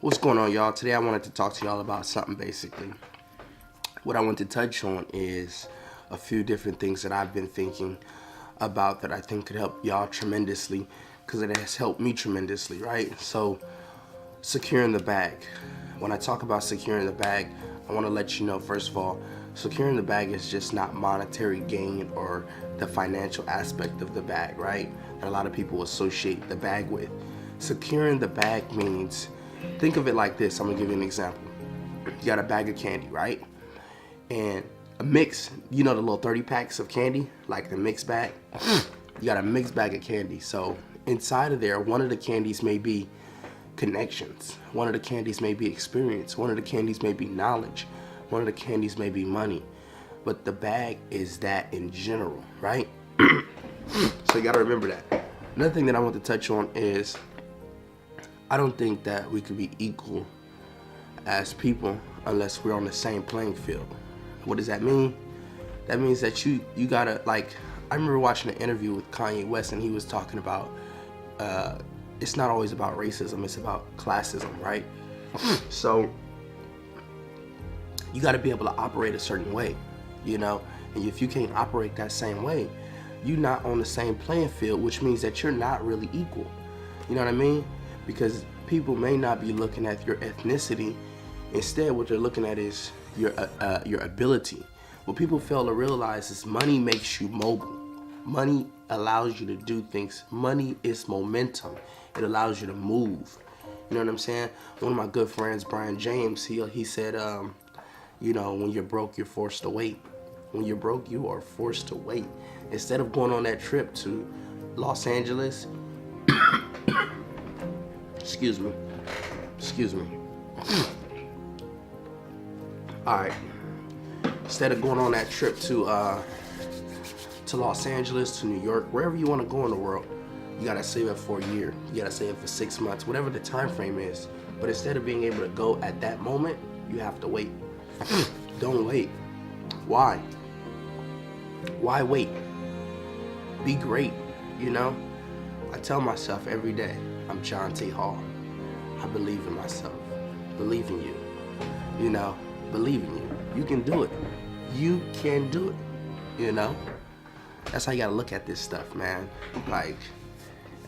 What's going on, y'all? Today I wanted to talk to y'all about something basically. What I want to touch on is a few different things that I've been thinking about that I think could help y'all tremendously, because it has helped me tremendously, right? So, securing the bag. When I talk about securing the bag, I want to let you know, first of all, securing the bag is just not monetary gain or the financial aspect of the bag, right? That a lot of people associate the bag with. Securing the bag means, think of it like this. I'm gonna give you an example. You got a bag of candy, right? And a mix, you know the little 30 packs of candy, like the mixed bag? You got a mixed bag of candy. So inside of there, one of the candies may be connections. One of the candies may be experience. One of the candies may be knowledge. One of the candies may be money. But the bag is that in general, right? So you gotta remember that. Another thing that I want to touch on is, I don't think that we could be equal as people unless we're on the same playing field. What does that mean? That means that you gotta, like, I remember watching an interview with Kanye West, and he was talking about it's not always about racism, it's about classism, right? So you got to be able to operate a certain way, you know? And if you can't operate that same way, you're not on the same playing field, which means that you're not really equal. You know what I mean? Because people may not be looking at your ethnicity. Instead, what they're looking at is your ability. What people fail to realize is money makes you mobile. Money allows you to do things. Money is momentum. It allows you to move. You know what I'm saying? One of my good friends, Brian James, he said, you know, when you're broke, you're forced to wait. When you're broke, you are forced to wait. Instead of going on that trip to Los Angeles, excuse me. All right. Instead of going on that trip to Los Angeles, to New York, wherever you want to go in the world, you gotta save it for a year. You gotta save it for 6 months, whatever the time frame is. But instead of being able to go at that moment, you have to wait. Don't wait. Why? Why wait? Be great, you know? I tell myself every day, I'm John T. Hall. I believe in myself. Believe in you. You know, believe in you. You can do it. You can do it, you know? That's how you gotta look at this stuff, man. Like,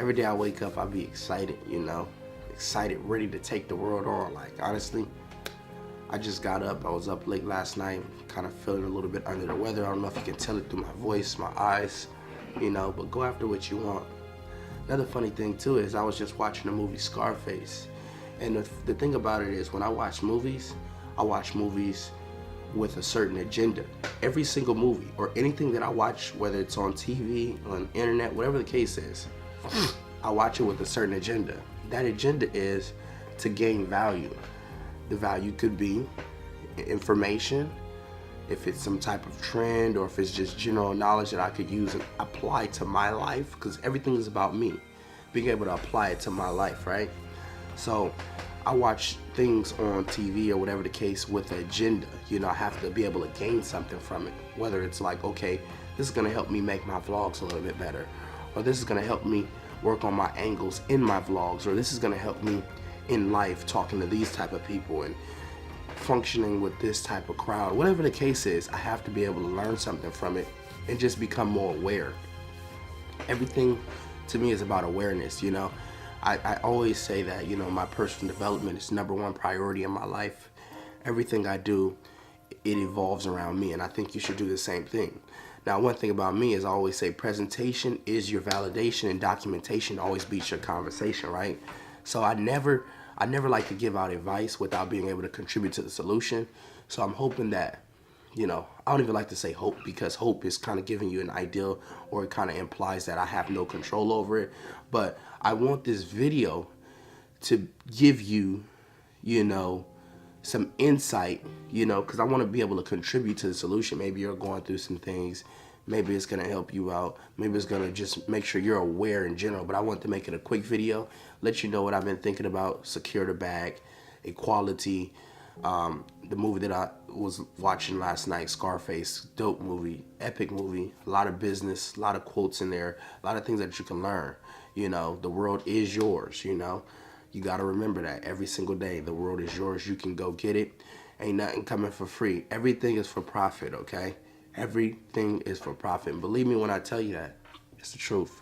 every day I wake up, I be excited, you know? Excited, ready to take the world on. Like, honestly, I just got up. I was up late last night, kind of feeling a little bit under the weather. I don't know if you can tell it through my voice, my eyes, you know, but go after what you want. Another funny thing, too, is I was just watching the movie Scarface. And the thing about it is, when I watch movies with a certain agenda. Every single movie or anything that I watch, whether it's on TV, on the internet, whatever the case is, I watch it with a certain agenda. That agenda is to gain value. The value could be information, if it's some type of trend, or if it's just general knowledge that I could use and apply to my life, because everything is about me, being able to apply it to my life, right? So I watch things on TV or whatever the case with an agenda. You know, I have to be able to gain something from it. Whether it's like, okay, this is gonna help me make my vlogs a little bit better, or this is gonna help me work on my angles in my vlogs, or this is gonna help me in life talking to these type of people and functioning with this type of crowd. Whatever the case is, I have to be able to learn something from it and just become more aware. Everything to me is about awareness, you know. I always say that, you know, my personal development is #1 priority in my life. Everything I do, it evolves around me, and I think you should do the same thing. Now, one thing about me is I always say presentation is your validation, and documentation always beats your conversation, right? So I never like to give out advice without being able to contribute to the solution. So I'm hoping that, you know, I don't even like to say hope, because hope is kind of giving you an ideal, or it kind of implies that I have no control over it. But I want this video to give you, you know, some insight, you know, because I want to be able to contribute to the solution. Maybe you're going through some things. Maybe it's going to help you out. Maybe it's going to just make sure you're aware in general. But I want to make it a quick video, let you know what I've been thinking about. Secure the bag, equality, the movie that I was watching last night, Scarface, dope movie, epic movie, a lot of business, a lot of quotes in there, a lot of things that you can learn. You know, the world is yours, you know. You gotta remember that every single day. The world is yours. You can go get it. Ain't nothing coming for free. Everything is for profit, okay? Everything is for profit. And believe me when I tell you that. It's the truth.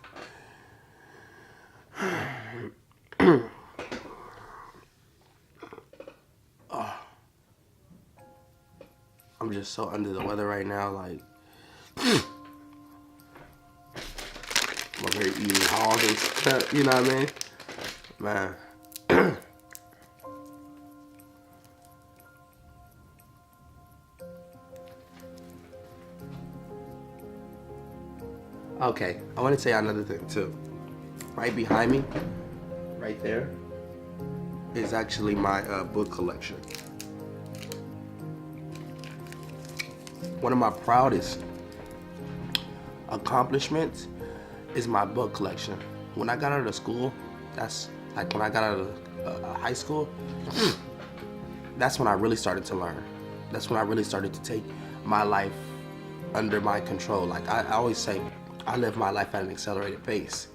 I'm just so under the weather right now, like I'm over here eating hog and stuff, you know what I mean? Man. Okay, I want to say another thing too. Right behind me, right there, is actually my book collection. One of my proudest accomplishments is my book collection. When I got out of school, that's like when I got out of high school, that's when I really started to learn. That's when I really started to take my life under my control. Like I always say, I live my life at an accelerated pace.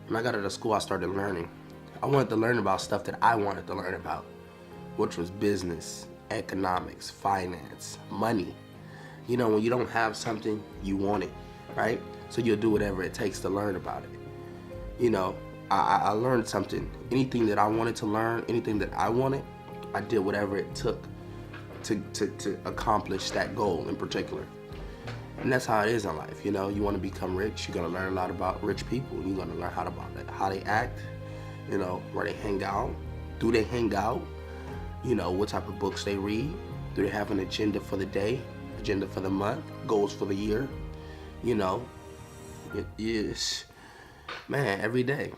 When I got out of school, I started learning. I wanted to learn about stuff that I wanted to learn about, which was business, economics, finance, money. You know, when you don't have something, you want it, right? So you'll do whatever it takes to learn about it. You know, I learned something. Anything that I wanted to learn, anything that I wanted, I did whatever it took to accomplish that goal in particular. And that's how it is in life, you know. You want to become rich, you're going to learn a lot about rich people. You're going to learn how they act, you know, where they hang out. Do they hang out? You know, what type of books they read. Do they have an agenda for the day, agenda for the month, goals for the year? You know, it is, man, every day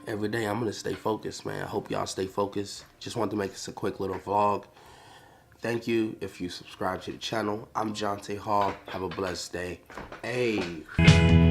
I'm going to stay focused, man. I hope y'all stay focused. Just wanted to make this a quick little vlog. Thank you if you subscribe to the channel. I'm Jonte Hall. Have a blessed day. Hey.